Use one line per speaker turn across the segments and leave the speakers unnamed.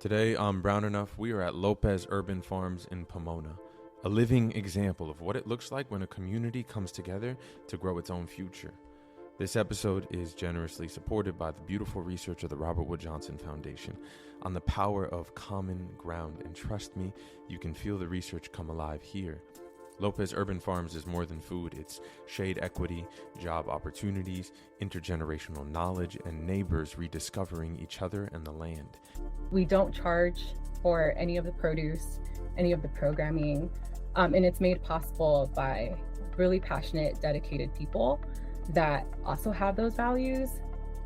Today on Brown Enough, we are at Lopez Urban Farms in Pomona, a living example of what it looks like when a community comes together to grow its own future. This episode is generously supported by the beautiful research of the Robert Wood Johnson Foundation on the power of common ground, and trust me, you can feel the research come alive here. Lopez Urban Farms is more than food. It's shade equity, job opportunities, intergenerational knowledge, and neighbors rediscovering each other and the land.
We don't charge for any of the produce, any of the programming, and it's made possible by really passionate, dedicated people that also have those values.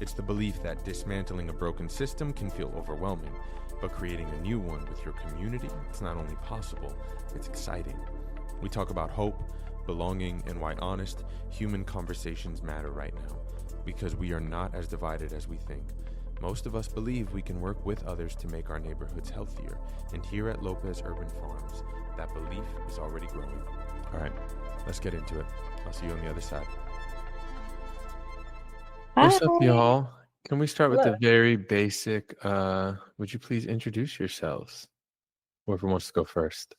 It's the belief that dismantling a broken system can feel overwhelming, but creating a new one with your community, it's not only possible, it's exciting. We talk about hope, belonging, and why honest, human conversations matter right now, because we are not as divided as we think. Most of us believe we can work with others to make our neighborhoods healthier, and here at Lopez Urban Farms, that belief is already growing. All right, let's get into it. I'll see you on the other side.
What's up, y'all? Can we start with the
Hello.
very basic, would you please introduce yourselves? Whoever wants to go first.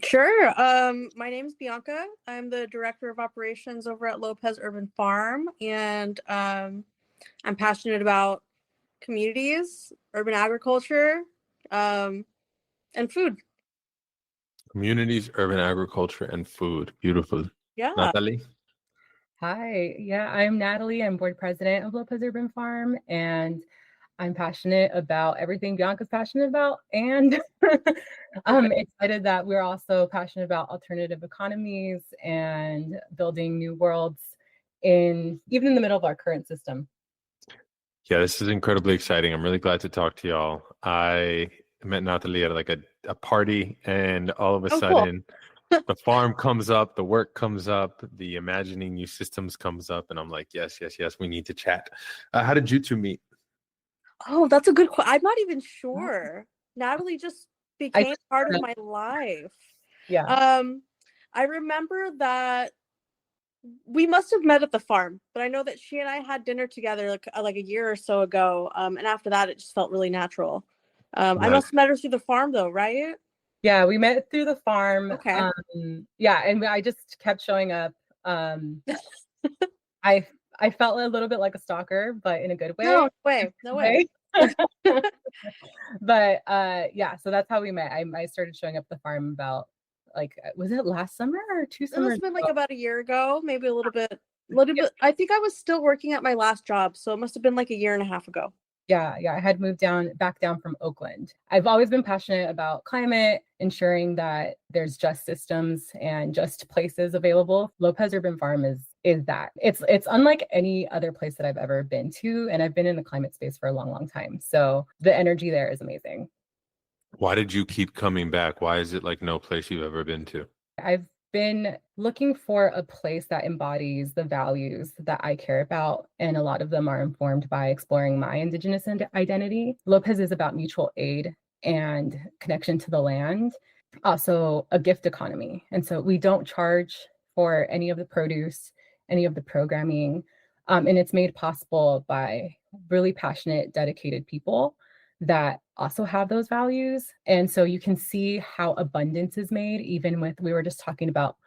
Sure. My name is Bianca. I'm the director of operations over at Lopez Urban Farm, and I'm passionate about communities, urban agriculture, and food.
Communities, urban agriculture, and food. Beautiful.
Yeah.
Natalie?
Hi, I'm Natalie. I'm board president of Lopez Urban Farm, and I'm passionate about everything Bianca's passionate about, and I'm excited that we're also passionate about alternative economies and building new worlds even in the middle of our current system.
Yeah, this is incredibly exciting. I'm really glad to talk to y'all. I met Natalie at a party, and all of a sudden, the farm comes up, the work comes up, the imagining new systems comes up, and I'm like, yes, we need to chat. How did you two meet?
Oh, that's a good question. I'm not even sure. Natalie just became part of my life.
Yeah.
I remember that we must have met at the farm, but I know that she and I had dinner together like a year or so ago. And after that, it just felt really natural. I must have met her through the farm, though, right?
Yeah, we met through the farm.
Okay.
And I just kept showing up. I felt a little bit like a stalker, but in a good way.
No way.
But so that's how we met. I started showing up at the farm about, was it last summer or 2 summers?
It must have been like about a year ago, maybe a little bit. I think I was still working at my last job, so it must have been like a year and a half ago.
Yeah, I had moved back down from Oakland. I've always been passionate about climate, ensuring that there's just systems and just places available. Lopez Urban Farm is that. It's unlike any other place that I've ever been to, and I've been in the climate space for a long, long time. So the energy there is amazing.
Why did you keep coming back? Why is it like no place you've ever been to?
I've been looking for a place that embodies the values that I care about, and a lot of them are informed by exploring my Indigenous identity. Lopez is about mutual aid and connection to the land, also a gift economy. And so we don't charge for any of the produce, any of the programming, and it's made possible by really passionate, dedicated people that also have those values. And so you can see how abundance is made, even we were just talking about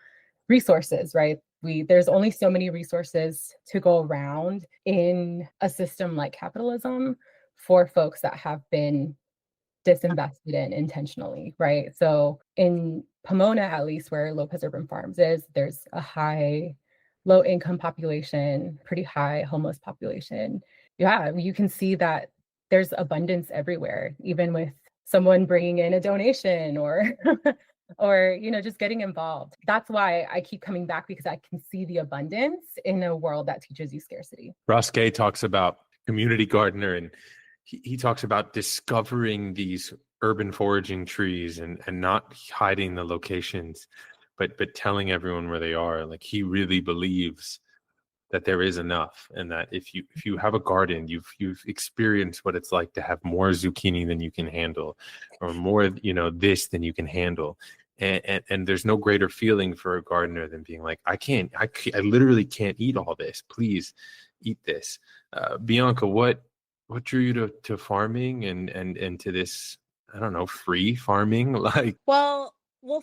resources, right? There's only so many resources to go around in a system like capitalism for folks that have been disinvested in intentionally, right? So in Pomona, at least where Lopez Urban Farms is, there's a high low income population, pretty high homeless population. Yeah, you can see that there's abundance everywhere, even with someone bringing in a donation or just getting involved. That's why I keep coming back, because I can see the abundance in a world that teaches you scarcity.
Ross Gay talks about community gardener, and he talks about discovering these urban foraging trees and not hiding the locations, but telling everyone where they are. Like, he really believes that there is enough, and that if you have a garden, you've experienced what it's like to have more zucchini than you can handle, or more this than you can handle, and there's no greater feeling for a gardener than being like, I literally can't eat all this, please eat this. Bianca, what drew you to farming and to this I don't know, free farming? Like,
Well,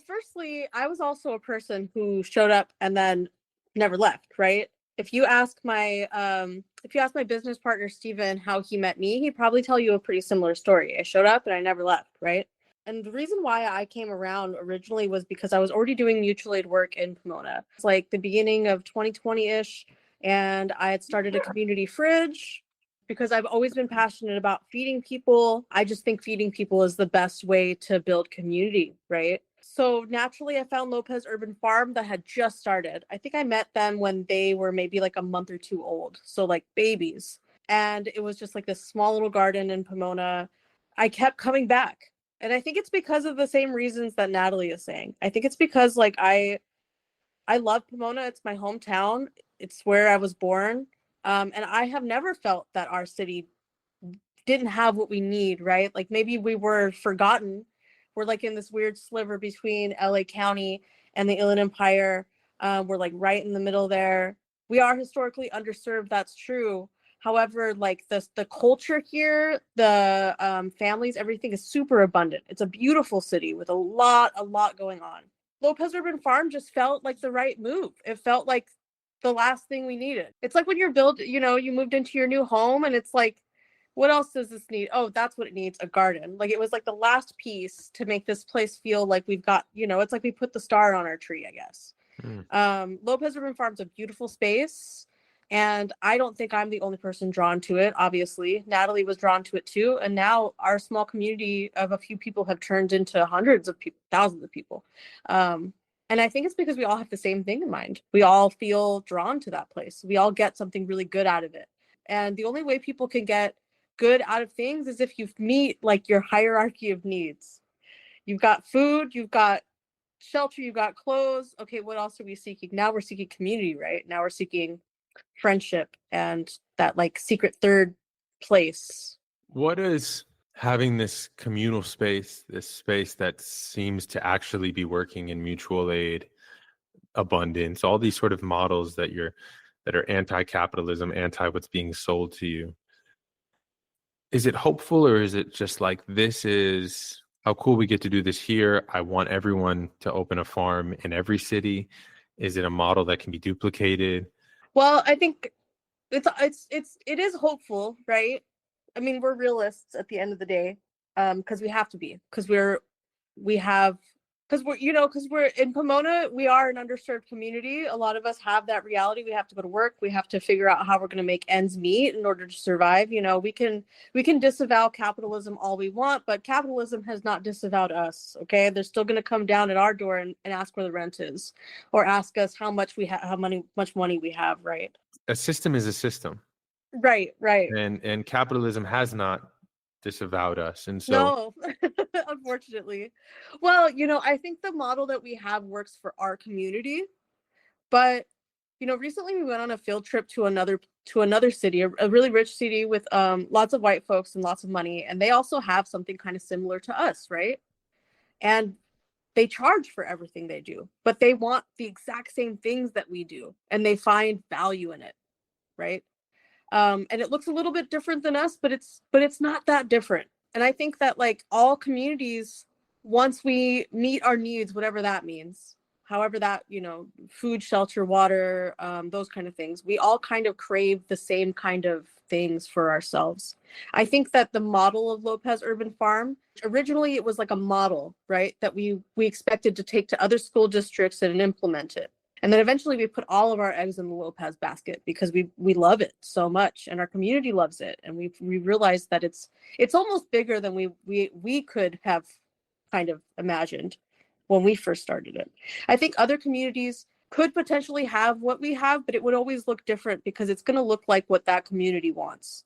firstly, I was also a person who showed up and then never left, right? If you ask my business partner Steven how he met me, he'd probably tell you a pretty similar story. I showed up and I never left, right? And the reason why I came around originally was because I was already doing mutual aid work in Pomona. It's like the beginning of 2020-ish, and I had started a community fridge because I've always been passionate about feeding people. I just think feeding people is the best way to build community, right? So naturally, I found Lopez Urban Farm that had just started. I think I met them when they were maybe like a month or two old, so like babies. And it was just like this small little garden in Pomona. I kept coming back. And I think it's because of the same reasons that Natalie is saying. I think it's because like I love Pomona. It's my hometown. It's where I was born. And I have never felt that our city didn't have what we need, right? Like maybe we were forgotten. We're like in this weird sliver between LA County and the Inland Empire. We're like right in the middle there. We are historically underserved. That's true. However, like the culture here, the families, everything is super abundant. It's a beautiful city with a lot going on. Lopez Urban Farm just felt like the right move. It felt like the last thing we needed. It's like when you're you moved into your new home and it's like, what else does this need? Oh, that's what it needs, a garden. Like it was like the last piece to make this place feel like we've got, it's like we put the star on our tree, I guess. Lopez Urban Farm's a beautiful space. And I don't think I'm the only person drawn to it, obviously. Natalie was drawn to it too. And now our small community of a few people have turned into hundreds of people, thousands of people. And I think it's because we all have the same thing in mind. We all feel drawn to that place. We all get something really good out of it. And the only way people can get good out of things is if you meet like your hierarchy of needs. You've got food, you've got shelter, you've got clothes. Okay, what else are we seeking? Now we're seeking community, right? Now we're seeking friendship and that like secret third place.
what is having this communal space, this space that seems to actually be working in mutual aid, abundance, all these sort of models that are anti-capitalism, anti what's being sold to you? Is it hopeful, or is it just like, this is how cool we get to do this here? I want everyone to open a farm in every city. Is it a model that can be duplicated?
Well, I think it is hopeful, right? I mean, we're realists at the end of the day, because we have to be, because we're in Pomona, we are an underserved community. A lot of us have that reality. We have to go to work. We have to figure out how we're going to make ends meet in order to survive. We can disavow capitalism all we want, but capitalism has not disavowed us. Okay, they're still going to come down at our door and ask where the rent is, or ask us how much much money we have. Right.
A system is a system.
Right.
And capitalism has not disavowed us. And so
no, unfortunately. Well, I think the model that we have works for our community, but recently we went on a field trip to another city, a really rich city with lots of white folks and lots of money, and they also have something kind of similar to us, right? And they charge for everything they do, but they want the exact same things that we do, and they find value in it, right? And it looks a little bit different than us, but it's not that different. And I think that like all communities, once we meet our needs, whatever that means, however that, food, shelter, water, those kind of things, we all kind of crave the same kind of things for ourselves. I think that the model of Lopez Urban Farm, originally it was like a model, right? That we expected to take to other school districts and implement it. And then eventually we put all of our eggs in the Lopez basket because we love it so much and our community loves it. And we realized that it's almost bigger than we could have kind of imagined when we first started it. I think other communities could potentially have what we have, but it would always look different because it's going to look like what that community wants.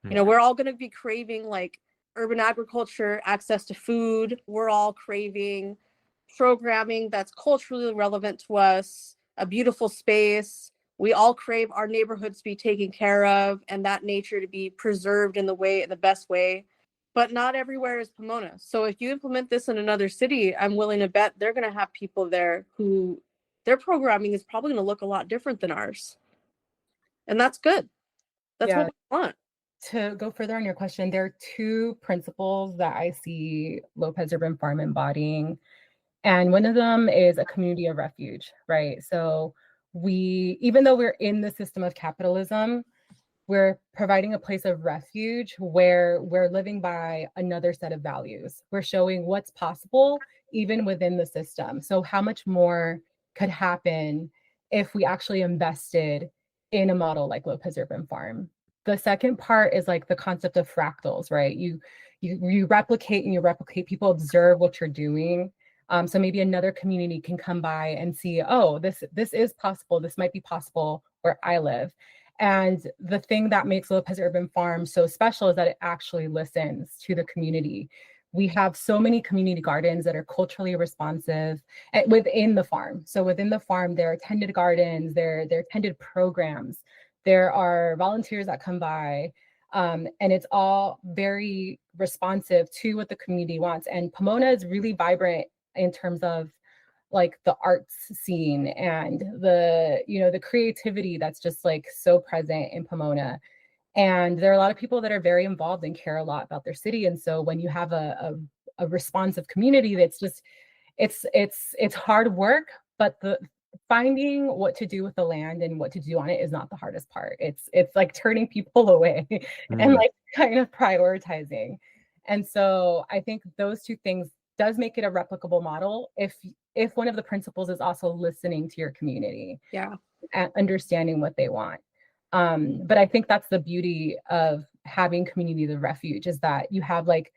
We're all going to be craving like urban agriculture, access to food. We're all craving programming that's culturally relevant to us, a beautiful space. We all crave our neighborhoods to be taken care of and that nature to be preserved in the best way. But not everywhere is Pomona. So if you implement this in another city, I'm willing to bet they're going to have people there who their programming is probably going to look a lot different than ours. And that's good. That's what we want.
to go further on your question, there are two principles that I see Lopez Urban Farm embodying. And one of them is a community of refuge, right? So even though we're in the system of capitalism, we're providing a place of refuge where we're living by another set of values. We're showing what's possible even within the system. So how much more could happen if we actually invested in a model like Lopez Urban Farm? The second part is like the concept of fractals, right? You replicate and you replicate. People observe what you're doing. So maybe another community can come by and see, oh, this is possible. This might be possible where I live. And the thing that makes Lopez Urban Farm so special is that it actually listens to the community. We have so many community gardens that are culturally responsive within the farm. So within the farm, there are tended gardens, there are tended programs, there are volunteers that come by, and it's all very responsive to what the community wants. And Pomona is really vibrant in terms of like the arts scene and the creativity that's just like so present in Pomona. And there are a lot of people that are very involved and care a lot about their city. And so when you have a responsive community, that's just it's hard work, but the finding what to do with the land and what to do on it is not the hardest part. It's like turning people away and like kind of prioritizing. And so I think those two things does make it a replicable model if one of the principles is also listening to your community, and understanding what they want. But I think that's the beauty of having communities of refuge, is that you have like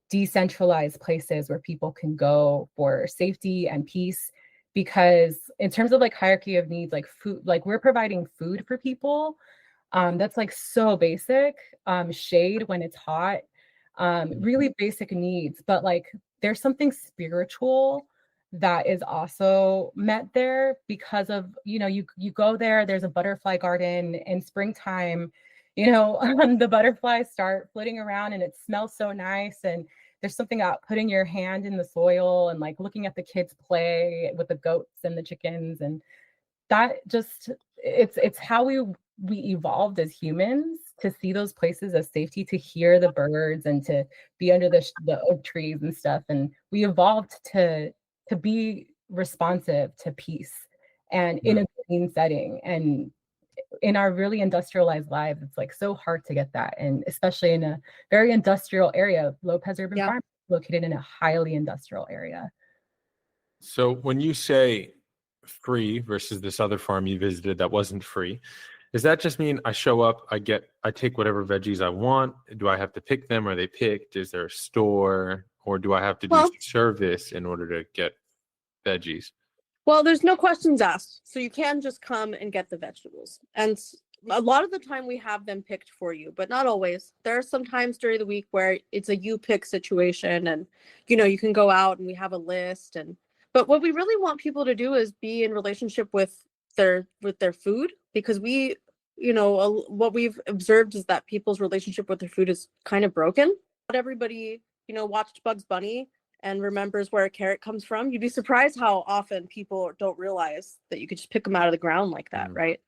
decentralized places where people can go for safety and peace. Because in terms of like hierarchy of needs, like food, like we're providing food for people. That's like so basic. Shade when it's hot, really basic needs. But like there's something spiritual that is also met there because of, you go there, there's a butterfly garden in springtime, the butterflies start flitting around and it smells so nice. And there's something about putting your hand in the soil and like looking at the kids play with the goats and the chickens. And that just, it's how we evolved as humans to see those places as safety, to hear the birds and to be under the oak trees and stuff. And we evolved to be responsive to peace and in a green setting. And in our really industrialized lives, it's like so hard to get that. And especially in a very industrial area, Lopez Urban Farm is located in a highly industrial area.
So when you say free versus this other farm you visited that wasn't free, does that just mean I show up, I take whatever veggies I want? Do I have to pick them? Are they picked? Is there a store? Or do I have to do service in order to get veggies?
Well, there's no questions asked. So you can just come and get the vegetables. And a lot of the time we have them picked for you, but not always. There are some times during the week where it's a you pick situation and, you can go out and we have a list. But what we really want people to do is be in relationship with their food, because what we've observed is that people's relationship with their food is kind of broken. Not everybody, watched Bugs Bunny and remembers where a carrot comes from. You'd be surprised how often people don't realize that you could just pick them out of the ground like that, right?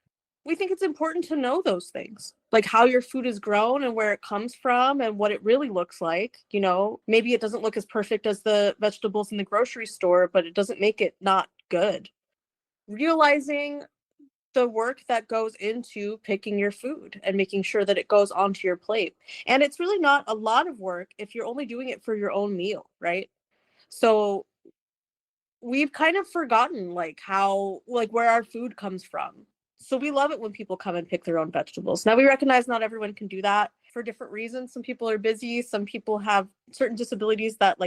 We think it's important to know those things, like how your food is grown and where it comes from and what it really looks like. Maybe it doesn't look as perfect as the vegetables in the grocery store, but it doesn't make it not good. Realizing the work that goes into picking your food and making sure that it goes onto your plate. And it's really not a lot of work if you're only doing it for your own meal, right? So we've kind of forgotten where our food comes from. So we love it when people come and pick their own vegetables. Now we recognize not everyone can do that for different reasons. Some people are busy. Some people have certain disabilities that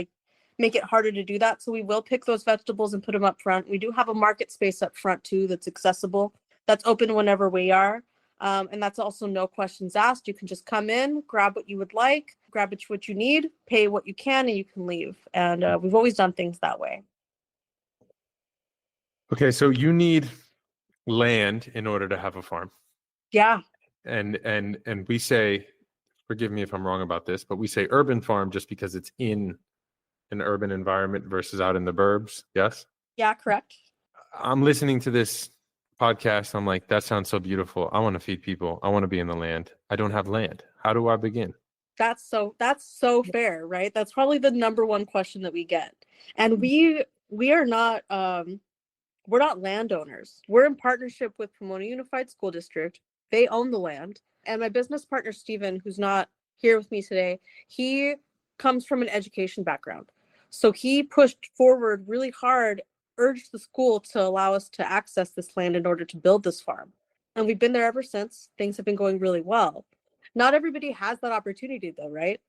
make it harder to do that. So we will pick those vegetables and put them up front. We do have a market space up front too that's accessible, that's open whenever we are. And that's also no questions asked. You can just come in, grab what you would like, grab what you need, pay what you can, and you can leave. And we've always done things that way.
Okay, so you need land in order to have a farm.
Yeah.
And we say, forgive me if I'm wrong about this, but we say urban farm just because it's in an urban environment versus out in the burbs. Yes?
Yeah, correct.
I'm listening to this podcast. I'm like, that sounds so beautiful. I want to feed people. I want to be in the land. I don't have land. How do I begin?
That's so fair, right? That's probably the number one question that we get. And we are not we're not landowners. We're in partnership with Pomona Unified School District. They own the land. And my business partner, Steven, who's not here with me today, he comes from an education background. So he pushed forward really hard, urged the school to allow us to access this land in order to build this farm. And we've been there ever since. Things have been going really well. Not everybody has that opportunity, though, right?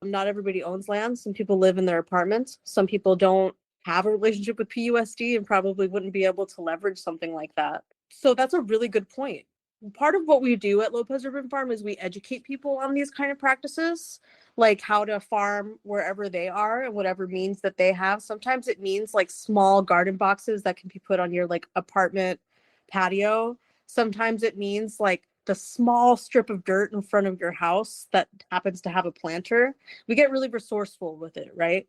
Not everybody owns land. Some people live in their apartments. Some people don't have a relationship with PUSD and probably wouldn't be able to leverage something like that. So that's a really good point. Part of what we do at Lopez Urban Farm is we educate people on these kind of practices, like how to farm wherever they are and whatever means that they have. Sometimes it means like small garden boxes that can be put on your like apartment patio. Sometimes it means like the small strip of dirt in front of your house that happens to have a planter. We get really resourceful with it, right?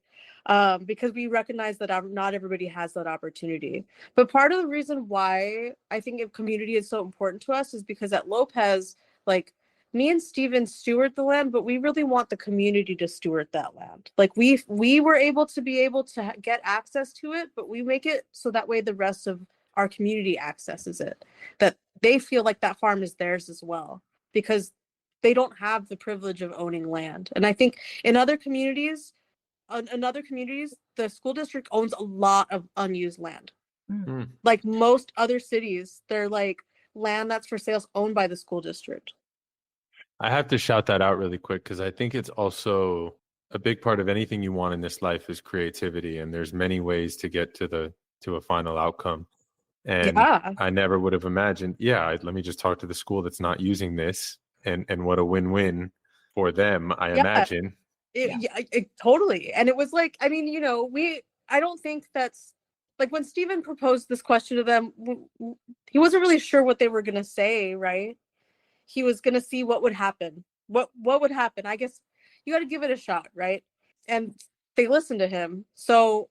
Because we recognize that not everybody has that opportunity. But part of the reason why I think community is so important to us is because at Lopez, like me and Steven steward the land, but we really want the community to steward that land. Like we were able to get access to it, but we make it so that way the rest of our community accesses it, that they feel like that farm is theirs as well, because they don't have the privilege of owning land. And I think in other communities, the school district owns a lot of unused land. Like most other cities, they're like land that's for sale owned by the school district.
I have to shout that out really quick because I think it's also a big part of anything you want in this life is creativity, and there's many ways to get to a final outcome. And
Yeah.
I never would have imagined, let me just talk to the school that's not using this, and what a win-win for them, I imagine.
Totally. And it was like, I mean, I don't think that's like when Steven proposed this question to them, he wasn't really sure what they were going to say, right? He was going to see what would happen. What would happen? I guess you got to give it a shot, right? And they listened to him. So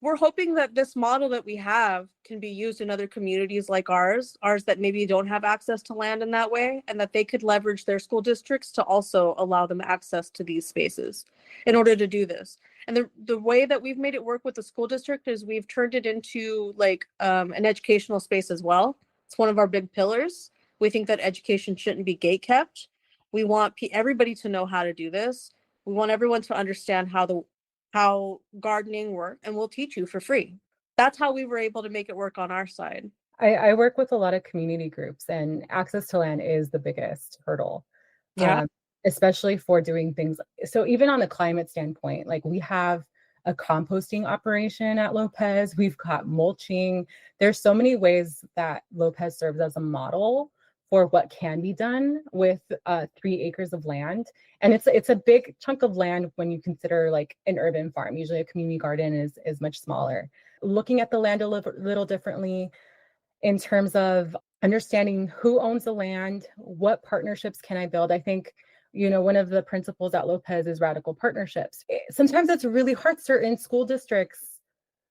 we're hoping that this model that we have can be used in other communities like ours that maybe don't have access to land in that way, and that they could leverage their school districts to also allow them access to these spaces in order to do this. And the way that we've made it work with the school district is we've turned it into like an educational space as well. It's one of our big pillars. We think that education shouldn't be gatekept. We want everybody to know how to do this. We want everyone to understand how gardening works, and we'll teach you for free. That's how we were able to make it work on our side.
I work with a lot of community groups, and access to land is the biggest hurdle. Especially for doing things. So even on the climate standpoint, like we have a composting operation at Lopez, we've got mulching. There's so many ways that Lopez serves as a model for what can be done with 3 acres of land. And it's a big chunk of land when you consider like an urban farm. Usually a community garden is much smaller. Looking at the land a little differently in terms of understanding who owns the land, what partnerships can I build. I think, one of the principles at Lopez is radical partnerships. Sometimes it's really hard. Certain school districts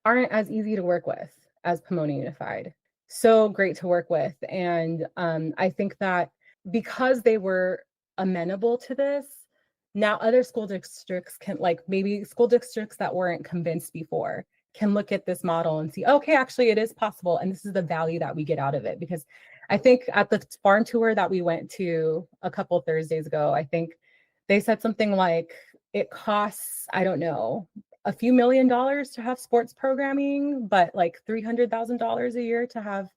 aren't as easy to work with as Pomona Unified. So great to work with. And I think that because they were amenable to this, now other school districts can, like maybe school districts that weren't convinced before, can look at this model and see, okay, actually it is possible. And this is the value that we get out of it. Because I think at the farm tour that we went to a couple Thursdays ago, I think they said something like it costs, I don't know, a few $1 million to have sports programming, but like $300,000 a year to have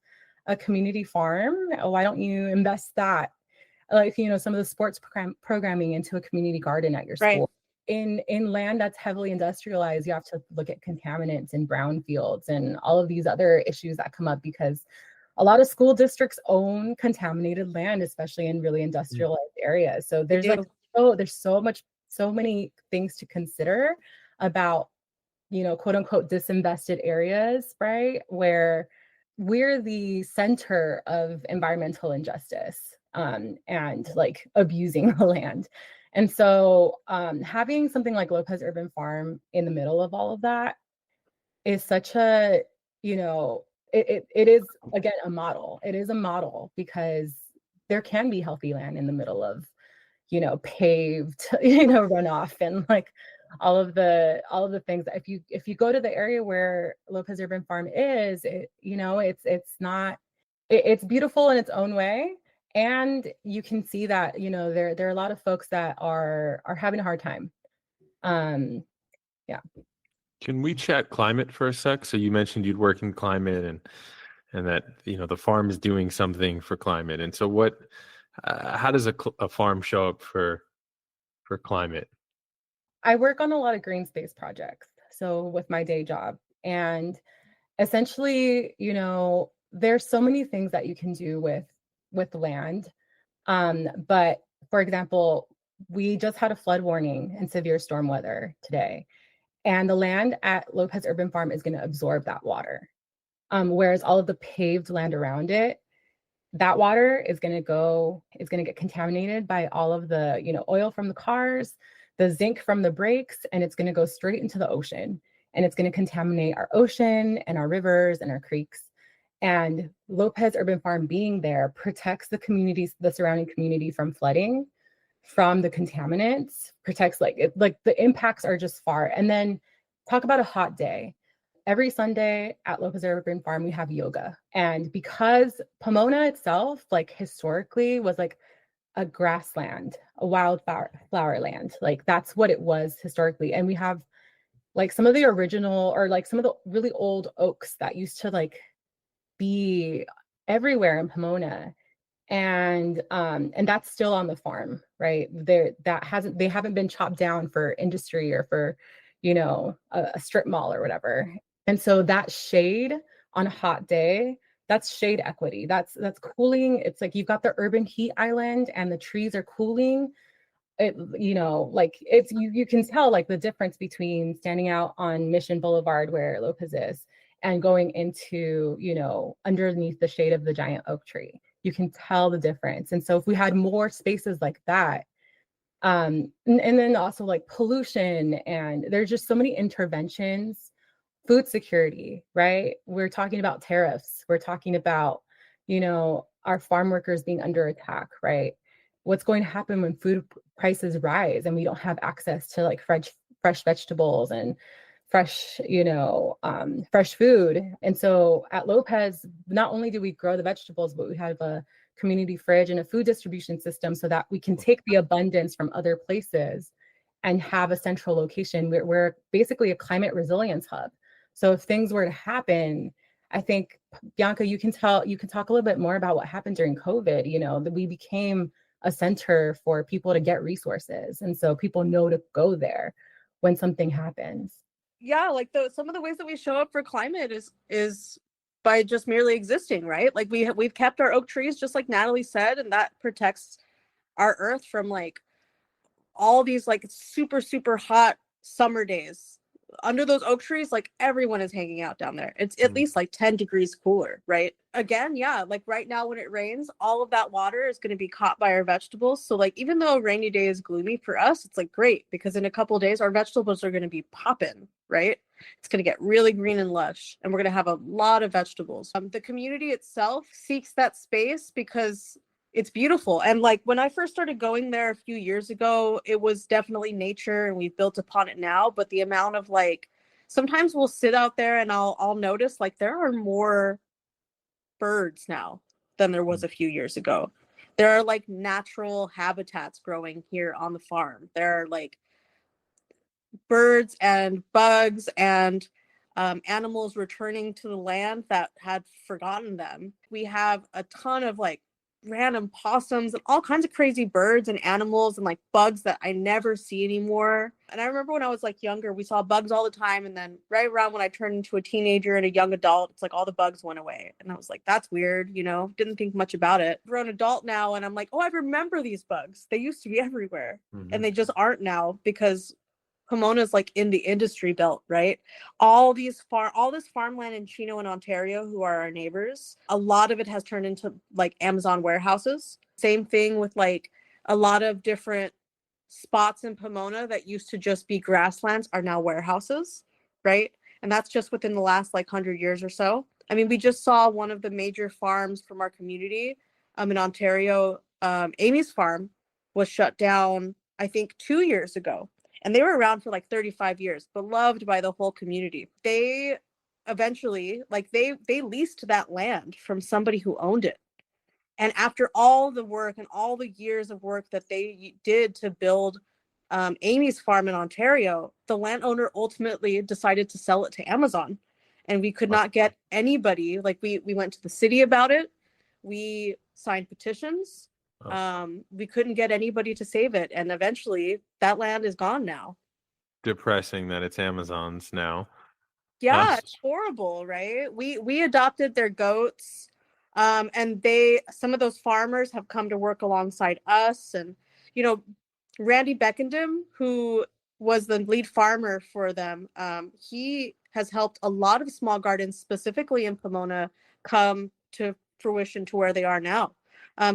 a community farm. Why don't you invest that, like, some of the sports programming into a community garden at your school?
Right.
In land that's heavily industrialized, you have to look at contaminants and brownfields and all of these other issues that come up because a lot of school districts own contaminated land, especially in really industrialized areas. So there's so many things to consider about, quote unquote, disinvested areas, right? Where we're the center of environmental injustice and like abusing the land. And so having something like Lopez Urban Farm in the middle of all of that is such a, it is, again, a model. It is a model because there can be healthy land in the middle of paved, runoff and like all of the things. If you go to the area where Lopez Urban Farm is, it's beautiful in its own way. And you can see that, there are a lot of folks that are having a hard time. Yeah.
Can we chat climate for a sec? So you mentioned you'd work in climate and that, the farm is doing something for climate. And so how does a farm show up for climate?
I work on a lot of green space projects. So with my day job, and essentially, there's so many things that you can do with land. But for example, we just had a flood warning and severe storm weather today. And the land at Lopez Urban Farm is going to absorb that water. Whereas all of the paved land around it, that water is going to get contaminated by all of the, oil from the cars, the zinc from the brakes, and it's going to go straight into the ocean. And it's going to contaminate our ocean and our rivers and our creeks. And Lopez Urban Farm being there protects the surrounding community from flooding, from the contaminants, protects like the impacts are just far. And then talk about a hot day. Every Sunday at Lopez Urban Farm, we have yoga. And because Pomona itself, like historically, was like a grassland, a wildflower land, like that's what it was historically. And we have like some of the original, or like some of the really old oaks that used to like be everywhere in Pomona. And that's still on the farm, right? They haven't been chopped down for industry or for, a strip mall or whatever. And so that shade on a hot day, that's shade equity. That's cooling. It's like you've got the urban heat island and the trees are cooling. You can tell like the difference between standing out on Mission Boulevard where Lopez is and going into, underneath the shade of the giant oak tree. You can tell the difference. And so if we had more spaces like that, and then also like pollution, and there's just so many interventions, food security, right? We're talking about tariffs. We're talking about, our farm workers being under attack, right? What's going to happen when food prices rise and we don't have access to like fresh vegetables and fresh food. And so at Lopez, not only do we grow the vegetables, but we have a community fridge and a food distribution system so that we can take the abundance from other places and have a central location. We're basically a climate resilience hub. So if things were to happen, I think, Bianca, you can talk a little bit more about what happened during COVID, that we became a center for people to get resources. And so people know to go there when something happens.
Yeah, like some of the ways that we show up for climate is by just merely existing, right? Like we've kept our oak trees, just like Natalie said, and that protects our earth from like all these like super, super hot summer days. Under those oak trees, like everyone is hanging out down there. It's at least like 10 degrees cooler, right? Again, yeah, like right now when it rains, all of that water is going to be caught by our vegetables. So like even though a rainy day is gloomy for us, it's like great because in a couple of days our vegetables are going to be popping, right? It's going to get really green and lush and we're going to have a lot of vegetables. The community itself seeks that space because it's beautiful. And like when I first started going there a few years ago, it was definitely nature and we've built upon it now. But the amount of like, sometimes we'll sit out there and I'll notice like there are more birds now than there was a few years ago. There are like natural habitats growing here on the farm. There are like birds and bugs and animals returning to the land that had forgotten them. We have a ton of like random possums and all kinds of crazy birds and animals and like bugs that I never see anymore. And I remember when I was like younger, we saw bugs all the time. And then right around when I turned into a teenager and a young adult, it's like all the bugs went away. And I was like, that's weird, didn't think much about it. We're an adult now and I'm like, oh, I remember these bugs. They used to be everywhere. And they just aren't now because Pomona's like in the industry belt, right? All this farmland in Chino and Ontario, who are our neighbors, a lot of it has turned into like Amazon warehouses. Same thing with like a lot of different spots in Pomona that used to just be grasslands are now warehouses, right? And that's just within the last like 100 years or so. I mean, we just saw one of the major farms from our community in Ontario, Amy's farm, was shut down, I think 2 years ago. And they were around for like 35 years, beloved by the whole community. They eventually, like they leased that land from somebody who owned it. And after all the work and all the years of work that they did to build Amy's farm in Ontario, the landowner ultimately decided to sell it to Amazon. And we could not get anybody, like we went to the city about it. We signed petitions. We couldn't get anybody to save it. And eventually that land is gone now.
Depressing that it's Amazon's now.
Yeah, it's horrible, right? We adopted their goats. And some of those farmers have come to work alongside us. And, you know, Randy Beckendam, who was the lead farmer for them, he has helped a lot of small gardens, specifically in Pomona, come to fruition to where they are now.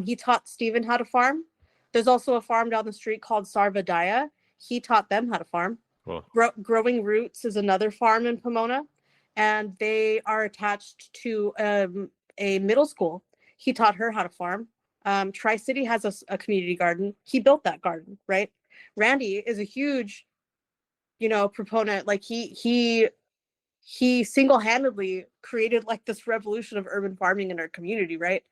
He taught Stephen how to farm. There's also a farm down the street called Sarvadaya. He taught them how to farm.
Cool.
Growing Roots is another farm in Pomona, and they are attached to a middle school. He taught her how to farm. Tri-City has a community garden. He built that garden, right? Randy is a huge, proponent. Like he single-handedly created like this revolution of urban farming in our community, right?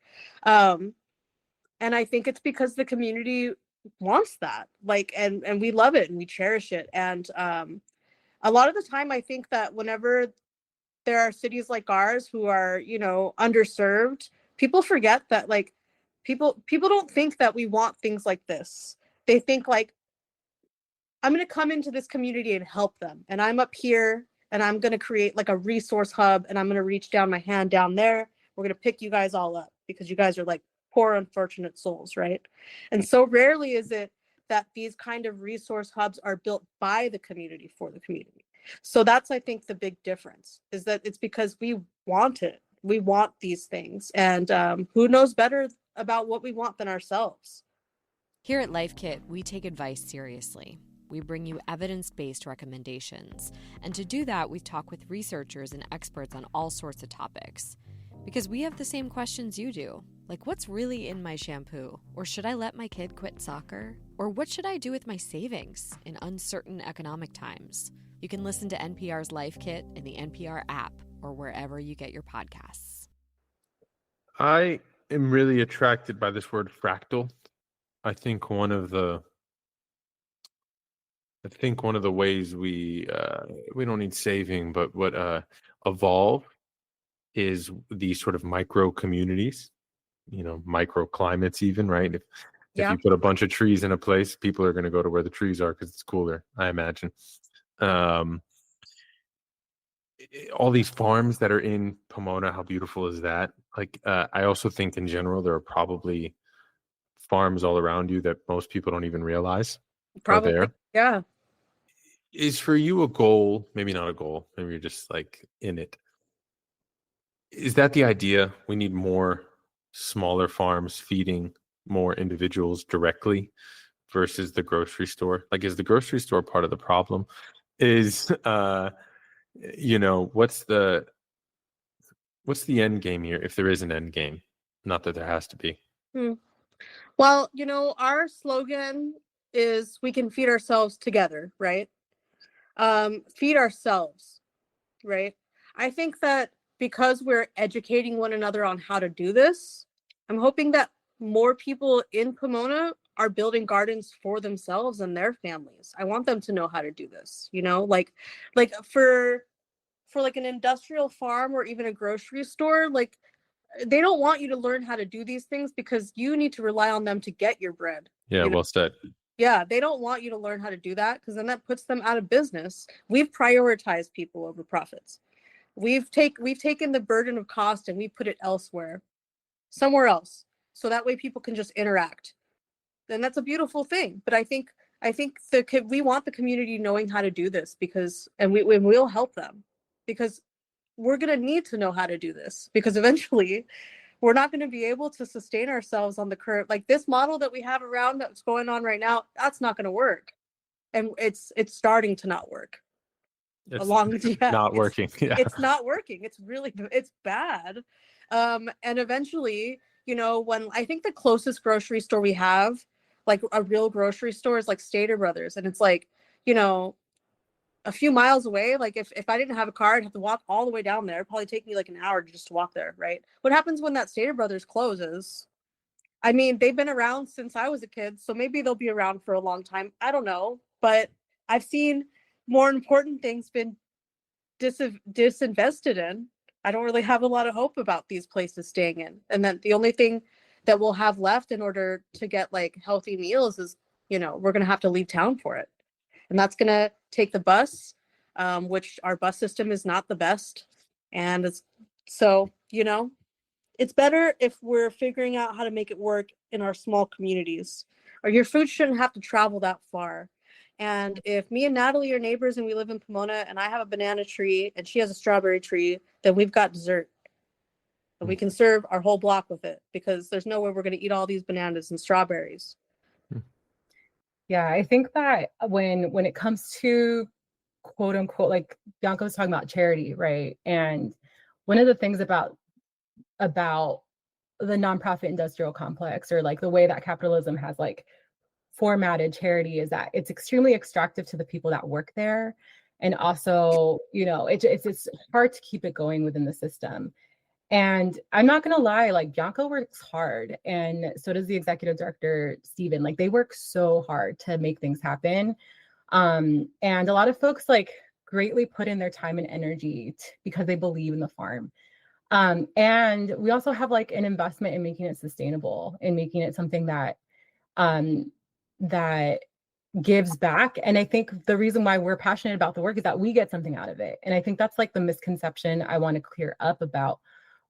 And I think it's because the community wants that, like, and we love it and we cherish it. And a lot of the time, I think that whenever there are cities like ours who are, underserved, people forget that, like, people don't think that we want things like this. They think like, I'm going to come into this community and help them. And I'm up here and I'm going to create like a resource hub, and I'm going to reach down my hand down there. We're going to pick you guys all up because you guys are like poor, unfortunate souls, right? And so rarely is it that these kind of resource hubs are built by the community for the community. So that's, I think, the big difference, is that it's because we want it. We want these things. And who knows better about what we want than ourselves?
Here at Life Kit, we take advice seriously. We bring you evidence-based recommendations. And to do that, we talk with researchers and experts on all sorts of topics. Because we have the same questions you do. Like, what's really in my shampoo? Or should I let my kid quit soccer? Or what should I do with my savings in uncertain economic times? You can listen to NPR's Life Kit in the NPR app or wherever you get your podcasts.
I am really attracted by this word fractal. I think one of the ways we don't need saving, but what evolve is these sort of micro communities, microclimates even, right? If you put a bunch of trees in a place, people are going to go to where the trees are because it's cooler, I imagine. All these farms that are in Pomona, how beautiful is that? Like, I also think in general, there are probably farms all around you that most people don't even realize are there.
Yeah.
Is for you a goal, maybe not a goal, maybe you're just like in it. Is that the idea? We need more smaller farms feeding more individuals directly versus the grocery store? Like, is the grocery store part of the problem? Is, what's the end game here? If there is an end game, not that there has to be.
Well, our slogan is we can feed ourselves together, right? Feed ourselves, right? I think that because we're educating one another on how to do this, I'm hoping that more people in Pomona are building gardens for themselves and their families. I want them to know how to do this, like for like an industrial farm or even a grocery store, like they don't want you to learn how to do these things because you need to rely on them to get your bread.
Yeah, well said.
Yeah, they don't want you to learn how to do that because then that puts them out of business. We've prioritized people over profits. We've taken the burden of cost and we put it somewhere else. So that way people can just interact. And that's a beautiful thing. But I think we want the community knowing how to do this and we'll help them because we're going to need to know how to do this because eventually we're not going to be able to sustain ourselves on the current, like this model that we have around that's going on right now, that's not going to work. And it's starting to not work.
It's not working. Yeah.
It's not working. It's bad. And eventually, when I think the closest grocery store we have like a real grocery store is like Stater Brothers, and it's like, you know, a few miles away. Like if I didn't have a car, I'd have to walk all the way down there. It'd probably take me like an hour just to walk there, right? What happens when that Stater Brothers closes? I mean, they've been around since I was a kid, so maybe they'll be around for a long time. I don't know, but I've seen more important things been disinvested in. I don't really have a lot of hope about these places staying in. And then the only thing that we'll have left in order to get like healthy meals is, you know, we're going to have to leave town for it. And that's going to take the bus, which our bus system is not the best. And it's so, you know, it's better if we're figuring out how to make it work in our small communities, or your food shouldn't have to travel that far. And if me and Natalie are neighbors and we live in Pomona and I have a banana tree and she has a strawberry tree, then we've got dessert. And we can serve our whole block with it, because there's no way we're going to eat all these bananas and strawberries.
Yeah, I think that when it comes to quote unquote, like Bianca was talking about charity, right? And one of the things about the nonprofit industrial complex, or like the way that capitalism has like formatted charity, is that it's extremely extractive to the people that work there. And also, you know, it's hard to keep it going within the system. And I'm not going to lie, like Bianca works hard, and so does the executive director, Steven. Like they work so hard to make things happen. And a lot of folks like greatly put in their time and energy because they believe in the farm. And we also have like an investment in making it sustainable and making it something that that gives back. And I think the reason why we're passionate about the work is that we get something out of it. And I think that's like the misconception I want to clear up about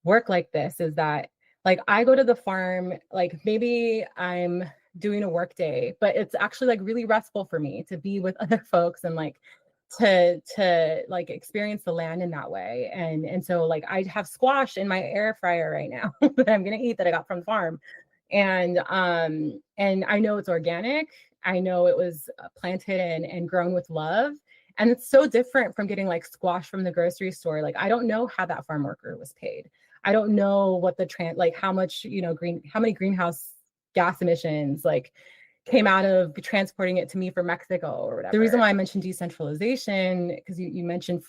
work like this, is that like I go to the farm, like maybe I'm doing a work day, but it's actually like really restful for me to be with other folks and like to like experience the land in that way. And so like I have squash in my air fryer right now that I'm gonna eat, that I got from the farm. And I know it's organic. I know it was planted and grown with love. And it's so different from getting like squash from the grocery store. Like I don't know how that farm worker was paid. I don't know what like how much, you know, how many greenhouse gas emissions like came out of transporting it to me from Mexico or whatever. The reason why I mentioned decentralization, because you mentioned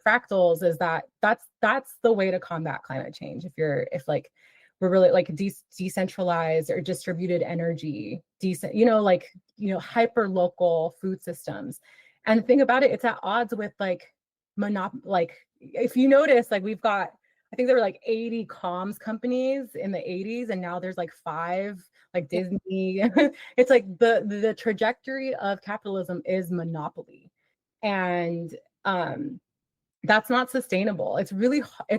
fractals, is that that's the way to combat climate change. If like we're really like decentralized or distributed energy, hyper local food systems. And the thing about it, it's at odds with like if you notice, like we've got, I think there were like 80 comms companies in the 80s, and now there's like 5, like Disney. It's like the trajectory of capitalism is monopoly. And that's not sustainable. It's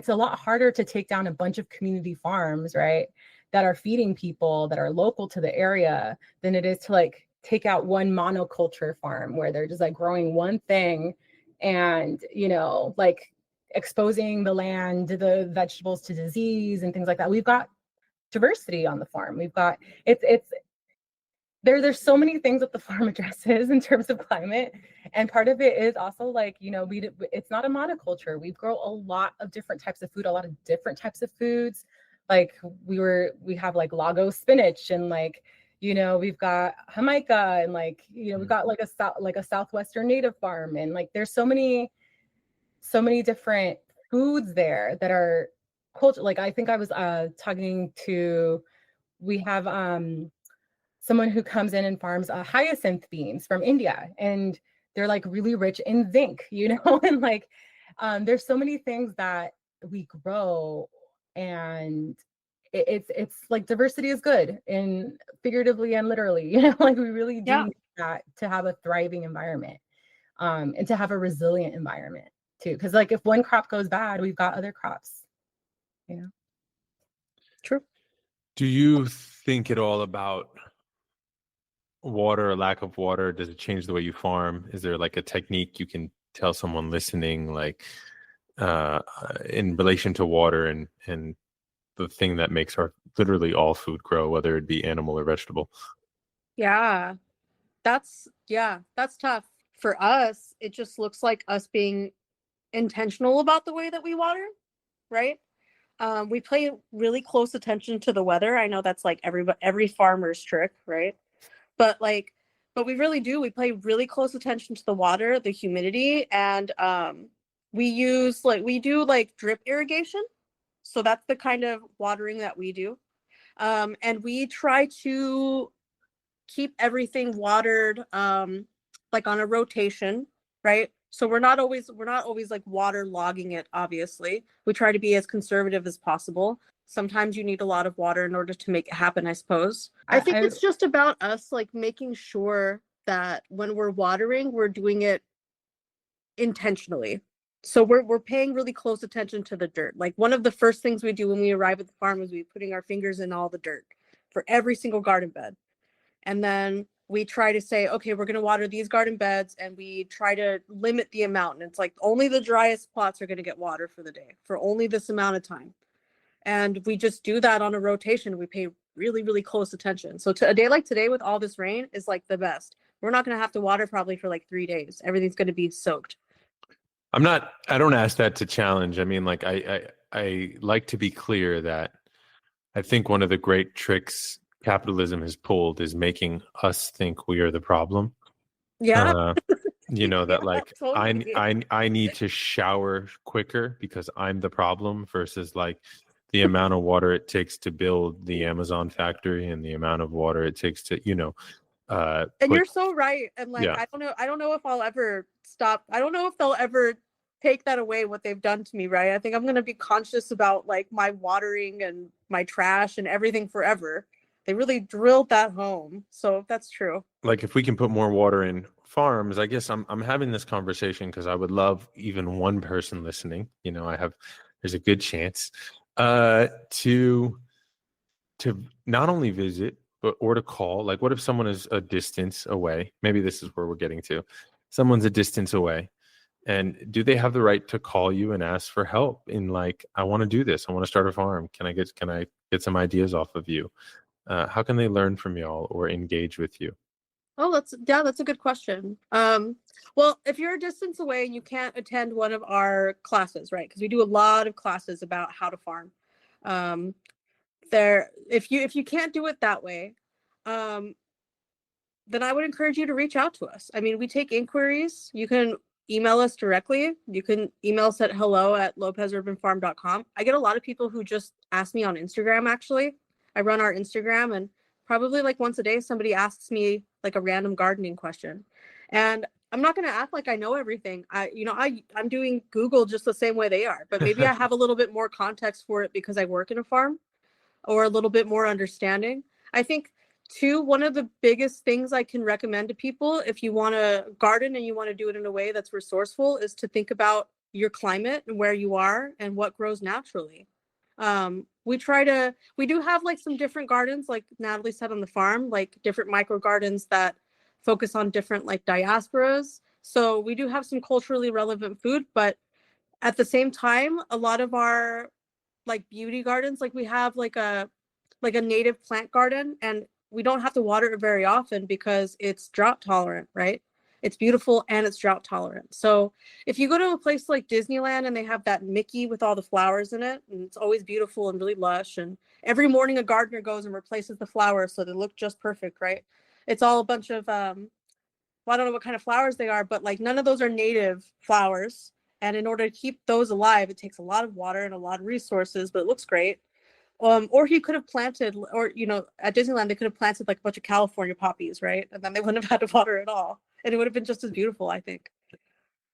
a lot harder to take down a bunch of community farms, right, that are feeding people that are local to the area, than it is to like take out one monoculture farm where they're just like growing one thing and, you know, like exposing the land, the vegetables to disease and things like that. We've got diversity on the farm. We've got there's so many things that the farm addresses in terms of climate. And part of it is also like, you know, it's not a monoculture. We grow a lot of different types of food, a lot of different types of foods. Like we have like Lago spinach, and like, you know, we've got Jamaica, and like, you know, we've got like a Southwestern native farm. And like, there's so many different foods there that are culture. Like, I think I was talking to, we have someone who comes in and farms hyacinth beans from India, and they're like really rich in zinc, you know. And like there's so many things that we grow, and it's like diversity is good, in figuratively and literally, you know. Like we really do need that to have a thriving environment, and to have a resilient environment too, because like if one crop goes bad, we've got other crops, you know.
True.
Do you think at all about water or lack of water? Does it change the way you farm? Is there like a technique you can tell someone listening, like in relation to water and the thing that makes literally all food grow, whether it be animal or vegetable?
Yeah, that's tough. For us, it just looks like us being intentional about the way that we water, right? We pay really close attention to the weather. I know that's like every farmer's trick, right? but we really do. We pay really close attention to the water, the humidity, and we do drip irrigation. So that's the kind of watering that we do. And we try to keep everything watered like on a rotation, right? So we're not always like water logging it, obviously. We try to be as conservative as possible. Sometimes you need a lot of water in order to make it happen, I suppose. I think it's just about us like making sure that when we're watering, we're doing it intentionally. So we're paying really close attention to the dirt. Like one of the first things we do when we arrive at the farm is we putting our fingers in all the dirt for every single garden bed. And then we try to say, okay, we're going to water these garden beds, and we try to limit the amount. And it's like only the driest plots are going to get water for the day for only this amount of time. And we just do that on a rotation. We pay really, really close attention. So a day like today with all this rain is like the best. We're not going to have to water probably for like 3 days. Everything's going to be soaked.
I don't ask that to challenge. I mean, like I like to be clear that I think one of the great tricks capitalism has pulled is making us think we are the problem.
Yeah.
You know, that like
totally.
I need to shower quicker because I'm the problem versus like the amount of water it takes to build the Amazon factory and the amount of water it takes to,
and you're so right. And like,
Yeah.
I don't know if I'll ever stop. I don't know if they'll ever take that away, what they've done to me, right? I think I'm going to be conscious about like my watering and my trash and everything forever. They really drilled that home. So that's true.
Like if we can put more water in farms, I guess I'm having this conversation because I would love even one person listening. You know, there's a good chance to not only visit or to call. Like, what if someone is a distance away? Maybe this is where we're getting to. Someone's a distance away, and do they have the right to call you and ask for help in like, I want to do this. I want to start a farm. Can I get some ideas off of you? How can they learn from y'all or engage with you?
Oh, that's a good question. Well, if you're a distance away and you can't attend one of our classes, right? Because we do a lot of classes about how to farm. If you can't do it that way, then I would encourage you to reach out to us. I mean, we take inquiries. You can email us directly. You can email us at hello@lopezurbanfarm.com. I get a lot of people who just ask me on Instagram, actually. I run our Instagram, and probably like once a day, somebody asks me like a random gardening question. And I'm not going to act like I know everything. I'm doing Google just the same way they are, but maybe I have a little bit more context for it because I work in a farm, or a little bit more understanding. I think too, one of the biggest things I can recommend to people if you want to garden and you want to do it in a way that's resourceful is to think about your climate and where you are and what grows naturally. We do have like some different gardens, like Natalie said on the farm, like different micro gardens that focus on different like diasporas. So we do have some culturally relevant food, but at the same time, a lot of our like beauty gardens, like we have like a native plant garden, and we don't have to water it very often because it's drought tolerant, right? It's beautiful and it's drought tolerant. So if you go to a place like Disneyland and they have that Mickey with all the flowers in it, and it's always beautiful and really lush, and every morning a gardener goes and replaces the flowers so they look just perfect, right? It's all a bunch of well, I don't know what kind of flowers they are, but like none of those are native flowers. And in order to keep those alive, it takes a lot of water and a lot of resources, but it looks great. Or he could have planted, or, at Disneyland, they could have planted like a bunch of California poppies, right? And then they wouldn't have had to water at all. And it would have been just as beautiful, I think.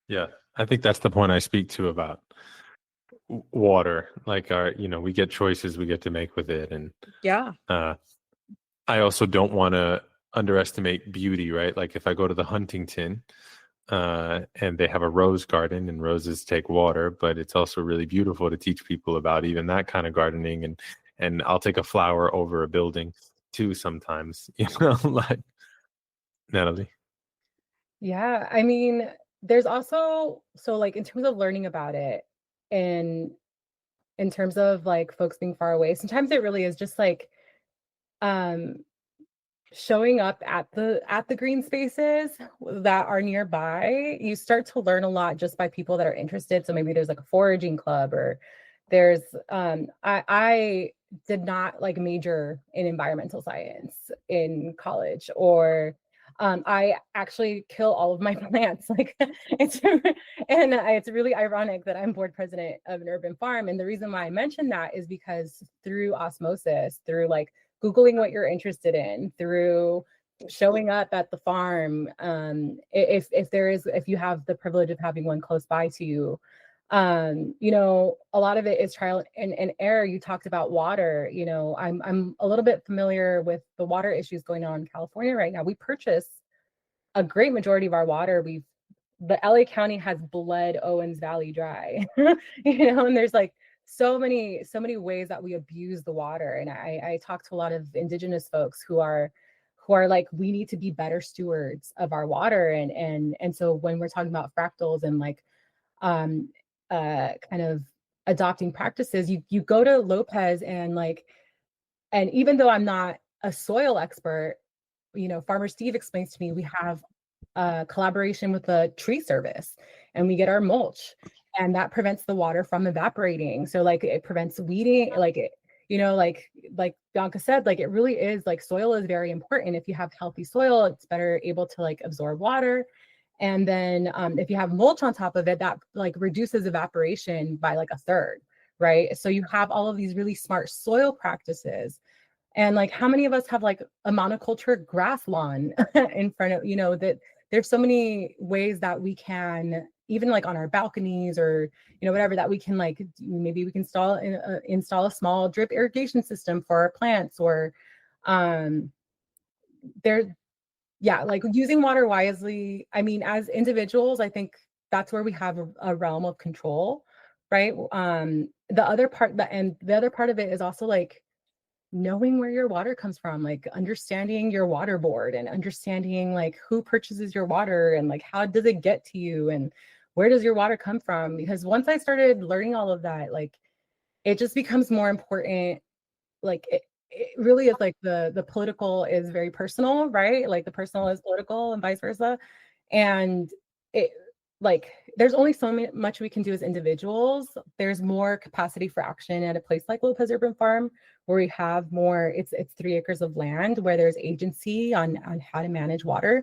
Yeah, I think that's the point I speak to about water. Like we get choices we get to make with it. And
yeah,
I also don't want to underestimate beauty, right? Like if I go to the Huntington and they have a rose garden, and roses take water, but it's also really beautiful to teach people about even that kind of gardening. And I'll take a flower over a building too sometimes, like Natalie.
Yeah, I mean, there's also, so like in terms of learning about it, and in terms of like folks being far away, sometimes it really is just like showing up at the green spaces that are nearby. You start to learn a lot just by people that are interested. So maybe there's like a foraging club, or there's I did not like major in environmental science in college, or I actually kill all of my plants. Like it's really ironic that I'm board president of an urban farm. And the reason why I mention that is because through osmosis, through like Googling what you're interested in, through showing up at the farm, if you have the privilege of having one close by to you, you know, a lot of it is trial and error. You talked about water. You know, I'm a little bit familiar with the water issues going on in California right now. We purchase a great majority of our water. The LA County has bled Owens Valley dry, you know, and there's like so many ways that we abuse the water. And I talk to a lot of indigenous folks who are like, we need to be better stewards of our water. And so when we're talking about fractals and like kind of adopting practices, you go to Lopez and even though I'm not a soil expert, you know, Farmer Steve explains to me, we have a collaboration with the tree service and we get our mulch, and that prevents the water from evaporating. So like it prevents weeding, like it, you know, like Bianca said, like it really is like soil is very important. If you have healthy soil, it's better able to like absorb water. And then if you have mulch on top of it, that like reduces evaporation by like a third, right? So you have all of these really smart soil practices. And like, how many of us have like a monoculture grass lawn in front of, you know, that there's so many ways that we can, even like on our balconies or, you know, whatever, that we can like, maybe we can install a small drip irrigation system for our plants, or yeah, like using water wisely. I mean, as individuals, I think that's where we have a realm of control, right? The other part of it is also like knowing where your water comes from, like understanding your water board and understanding like who purchases your water and like how does it get to you and where does your water come from? Because once I started learning all of that, like it just becomes more important. Like it really is like the political is very personal, right? Like the personal is political and vice versa. And it like there's only so much we can do as individuals. There's more capacity for action at a place like Lopez Urban Farm, where we have more, it's 3 acres of land where there's agency on how to manage water.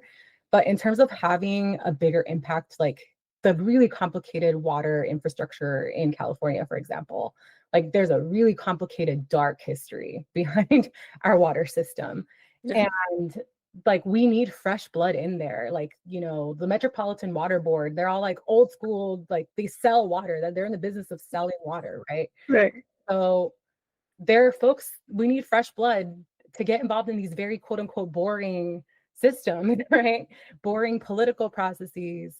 But in terms of having a bigger impact, like the really complicated water infrastructure in California, for example, like there's a really complicated dark history behind our water system. Yeah. And like we need fresh blood in there. Like, you know, the Metropolitan Water Board, they're all like old school, like they sell water, that they're in the business of selling water, right?
Right.
So there are folks, we need fresh blood to get involved in these very quote unquote boring systems, right? Boring political processes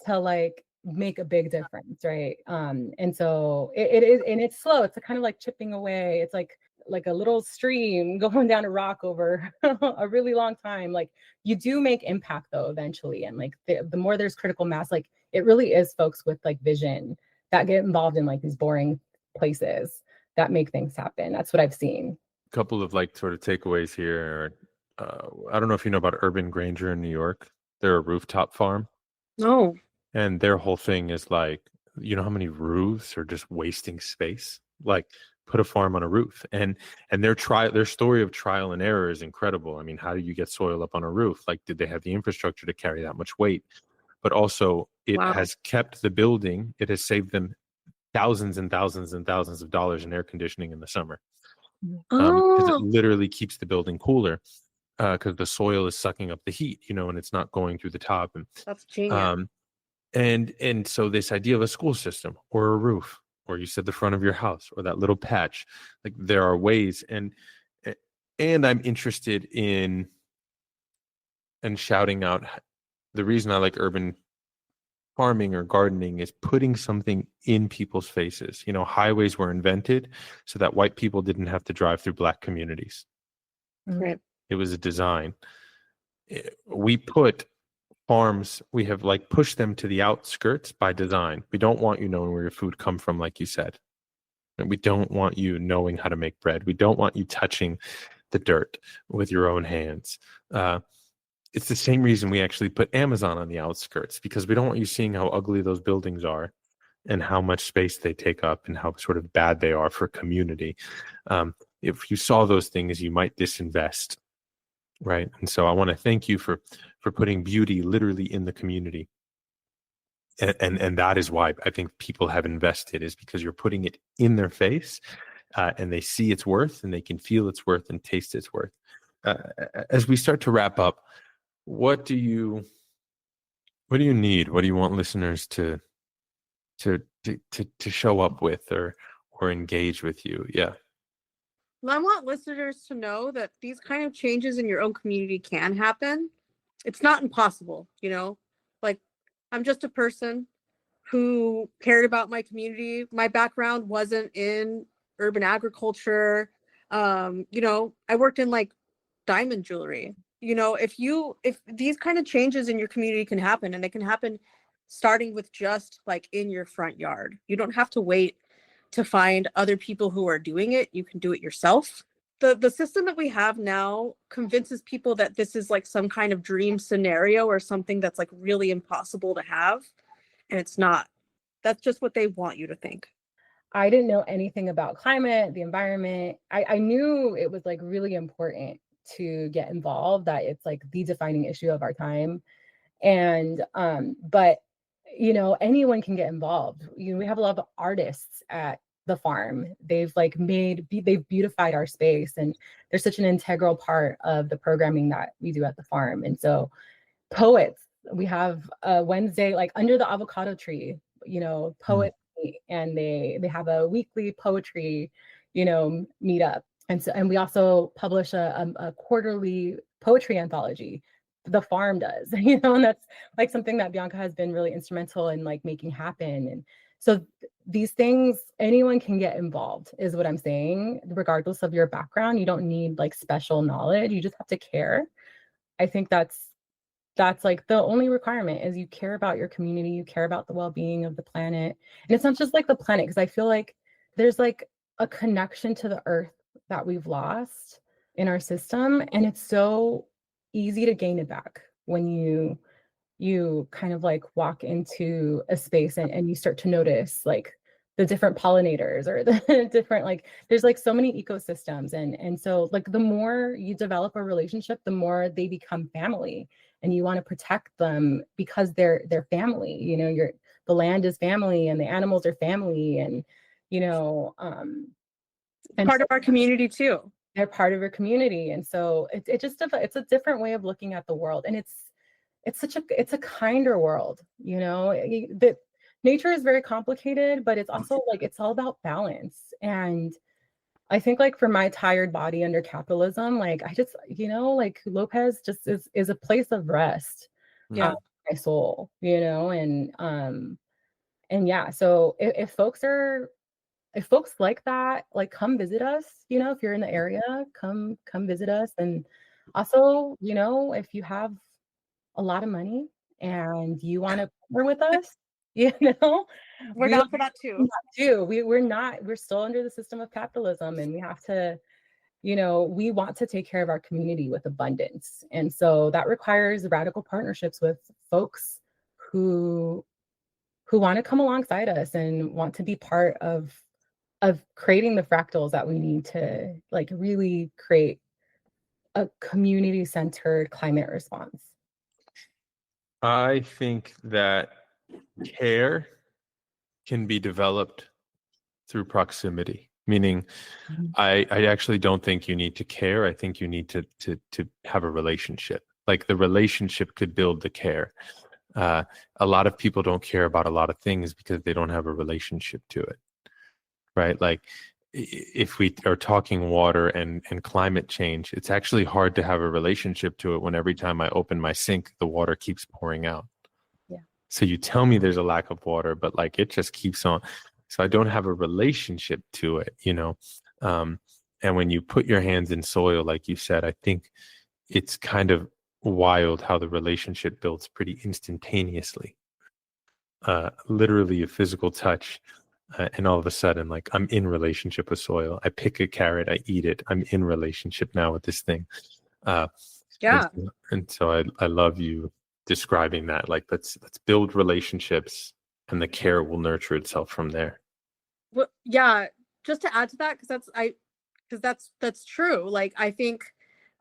to like make a big difference, right? And so it is, and it's slow. It's kind of like chipping away. It's like a little stream going down a rock over a really long time. Like you do make impact though eventually, and like the more there's critical mass, like it really is folks with like vision that get involved in like these boring places that make things happen. That's what I've seen.
A couple of like sort of takeaways here. I don't know if you know about Urban Granger in New York. They're a rooftop farm.
No.
And their whole thing is like, you know how many roofs are just wasting space? Like put a farm on a roof. And their story of trial and error is incredible. I mean, how do you get soil up on a roof? Like, did they have the infrastructure to carry that much weight? But also it has kept the building. It has saved them thousands and thousands and thousands of dollars in air conditioning in the summer. Because it literally keeps the building cooler because the soil is sucking up the heat, you know, and it's not going through the top. And
that's genius.
And so this idea of a school system or a roof, or you said the front of your house or that little patch, like there are ways. And I'm interested in and shouting out the reason I like urban farming or gardening is putting something in people's faces. You know, highways were invented so that white people didn't have to drive through black communities.
Right.
It was a design. We put farms, we have like pushed them to the outskirts by design. We don't want you knowing where your food come from, like you said. And we don't want you knowing how to make bread. We don't want you touching the dirt with your own hands. It's the same reason we actually put Amazon on the outskirts, because we don't want you seeing how ugly those buildings are and how much space they take up and how sort of bad they are for community. if you saw those things, you might disinvest, right? And so I want to thank you for putting beauty literally in the community. And that is why I think people have invested, is because you're putting it in their face, and they see its worth, and they can feel its worth and taste its worth. As we start to wrap up, what do you need? What do you want listeners to show up with or engage with you? Yeah.
Well, I want listeners to know that these kind of changes in your own community can happen. It's not impossible, like, I'm just a person who cared about my community. My background wasn't in urban agriculture. I worked in like diamond jewelry. If these kind of changes in your community can happen, and they can happen starting with just like in your front yard. You don't have to wait to find other people who are doing it. You can do it yourself. The system that we have now convinces people that this is like some kind of dream scenario or something that's like really impossible to have. And it's not. That's just what they want you to think.
I didn't know anything about climate, the environment. I knew it was like really important to get involved, that it's like the defining issue of our time. And but anyone can get involved. We have a lot of artists at the farm. They've beautified our space, and they're such an integral part of the programming that we do at the farm. And so poets, we have a Wednesday, like under the avocado tree, poets meet, and they have a weekly poetry, meet up. And we also publish a quarterly poetry anthology. The farm does, and that's like something that Bianca has been really instrumental in like making happen. And so these things, anyone can get involved, is what I'm saying, regardless of your background. You don't need like special knowledge. You just have to care. I think that's like the only requirement, is you care about your community, you care about the well-being of the planet. And it's not just like the planet, because I feel like there's like a connection to the earth that we've lost in our system, and it's so easy to gain it back when you kind of like walk into a space and you start to notice like the different pollinators, or the different, like, there's like so many ecosystems. And so like the more you develop a relationship, the more they become family, and you want to protect them because they're family. The land is family, and the animals are family, and and
part of our community too.
They're part of your community. And so it's a different way of looking at the world. And it's a kinder world. That nature is very complicated, but it's also like, it's all about balance. And I think like for my tired body under capitalism, like I just, like Lopez just is a place of rest.
Yeah.
My soul, and yeah, so if folks like that, like, come visit us, if you're in the area, come visit us. And also, if you have a lot of money and you want to partner with us,
we're down for that too.
We're still under the system of capitalism, and we have to, we want to take care of our community with abundance. And so that requires radical partnerships with folks who want to come alongside us and want to be part of creating the fractals that we need to like really create a community-centered climate response.
I think that care can be developed through proximity, meaning I actually don't think you need to care. I think you need to have a relationship. Like, the relationship could build the care. A lot of people don't care about a lot of things because they don't have a relationship to it, right? Like, if we are talking water and climate change, it's actually hard to have a relationship to it when every time I open my sink, the water keeps pouring out.
Yeah.
So you tell me there's a lack of water, but like it just keeps on. So I don't have a relationship to it, and when you put your hands in soil, like you said, I think it's kind of wild how the relationship builds pretty instantaneously. Literally a physical touch. And all of a sudden, like, I'm in relationship with soil. I pick a carrot, I eat it. I'm in relationship now with this thing.
Yeah.
And so I love you describing that. Like, let's build relationships, and the care will nurture itself from there.
Well, yeah. Just to add to that, because because that's true. Like, I think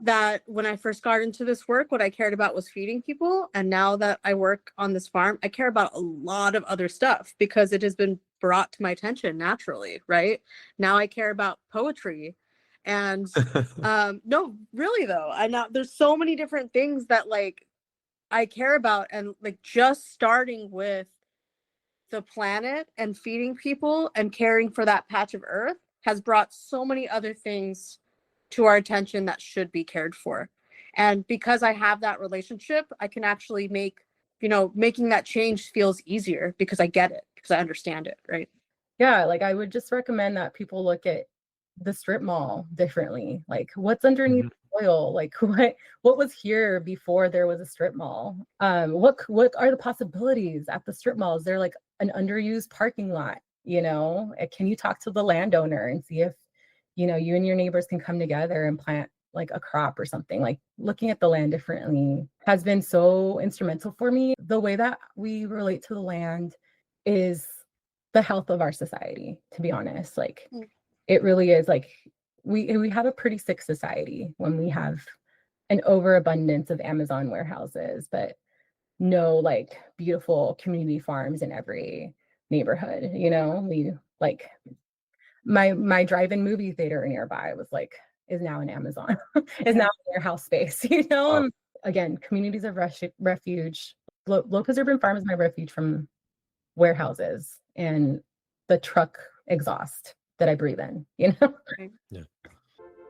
that when I first got into this work, what I cared about was feeding people. And now that I work on this farm, I care about a lot of other stuff because it has been brought to my attention naturally, right? Now I care about poetry. And no, really though, I know there's so many different things that like I care about, and like just starting with the planet and feeding people and caring for that patch of earth has brought so many other things to our attention that should be cared for. And because I have that relationship, I can actually making that change feels easier because I get it, because I understand it, right?
Yeah, like I would just recommend that people look at the strip mall differently. Like what's underneath the soil? Like what was here before there was a strip mall? What are the possibilities at the strip mall? Is there like an underused parking lot? Can you talk to the landowner and see if you and your neighbors can come together and plant like a crop or something? Like looking at the land differently has been so instrumental for me. The way that we relate to the land is the health of our society, to be honest. Like it really is. Like we have a pretty sick society when we have an overabundance of Amazon warehouses, but no like beautiful community farms in every neighborhood. We like my drive-in movie theater nearby is now an Amazon, is now a warehouse space. Again, communities of refuge. Lopez Urban Farm is my refuge from warehouses and the truck exhaust that I breathe in.
Yeah.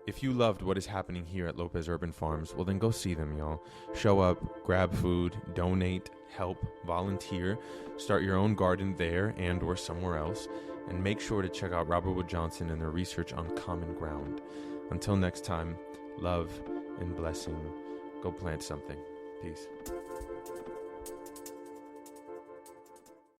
If you loved what is happening here at Lopez Urban Farms, well then go see them, y'all. Show up, grab food, donate, help, volunteer, start your own garden there and or somewhere else, and make sure to check out Robert Wood Johnson and their research on common ground. Until next time, love and blessing. Go plant something. Peace.